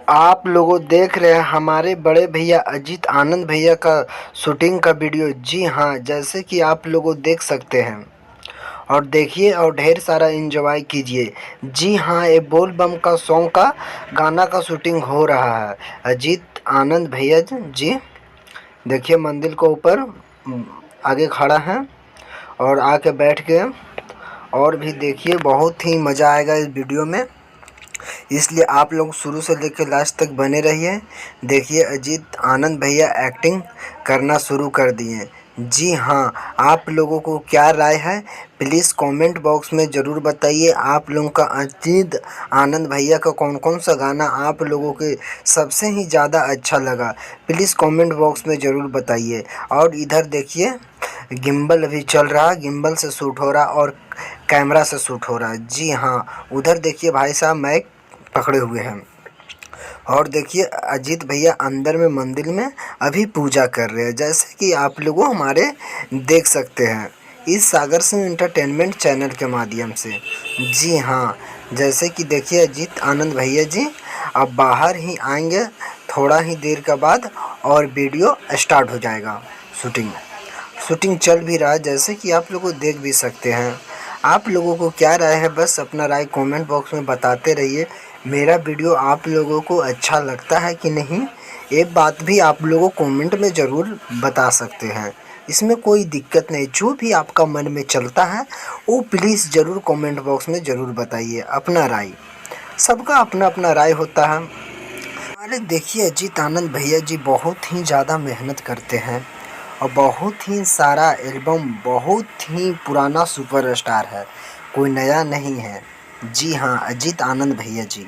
आप लोग देख रहे हैं हमारे बड़े भैया अजीत आनंद भैया का शूटिंग का वीडियो। जी हाँ, जैसे कि आप लोग देख सकते हैं और देखिए और ढेर सारा एंजॉय कीजिए। जी हाँ, ये बोल बम का सॉन्ग का गाना का शूटिंग हो रहा है। अजीत आनंद भैया जी देखिए मंदिर को ऊपर आगे खड़ा है और आके बैठ के और भी देखिए, बहुत ही मज़ा आएगा इस वीडियो में, इसलिए आप लोग शुरू से लेकर लास्ट तक बने रहिए। देखिए अजीत आनंद भैया एक्टिंग करना शुरू कर दिए। जी हाँ, आप लोगों को क्या राय है प्लीज़ कमेंट बॉक्स में ज़रूर बताइए। आप लोगों का अजीत आनंद भैया का कौन कौन सा गाना आप लोगों के सबसे ही ज़्यादा अच्छा लगा, प्लीज़ कमेंट बॉक्स में ज़रूर बताइए। और इधर देखिए गिम्बल अभी चल रहा, गिम्बल से शूट हो रहा और कैमरा से शूट हो रहा है। जी हाँ, उधर देखिए भाई साहब माइक पकड़े हुए हैं और देखिए अजीत भैया अंदर में मंदिर में अभी पूजा कर रहे हैं, जैसे कि आप लोगों हमारे देख सकते हैं इस सागर सिंह एंटरटेनमेंट चैनल के माध्यम से। जी हाँ, जैसे कि देखिए अजीत आनंद भैया जी अब बाहर ही आएंगे थोड़ा ही देर के बाद और वीडियो स्टार्ट हो जाएगा। शूटिंग चल भी रहा है, जैसे कि आप लोग देख भी सकते हैं। आप लोगों को क्या राय है बस अपना राय कमेंट बॉक्स में बताते रहिए। मेरा वीडियो आप लोगों को अच्छा लगता है कि नहीं, एक बात भी आप लोगों कमेंट में ज़रूर बता सकते हैं, इसमें कोई दिक्कत नहीं। जो भी आपका मन में चलता है वो प्लीज़ ज़रूर कमेंट बॉक्स में ज़रूर बताइए अपना राय। सबका अपना अपना राय होता है। हमारे देखिए अजीत आनंद भैया जी बहुत ही ज़्यादा मेहनत करते हैं और बहुत ही सारा एल्बम, बहुत ही पुराना सुपरस्टार है, कोई नया नहीं है। जी हाँ, अजीत आनंद भैया जी।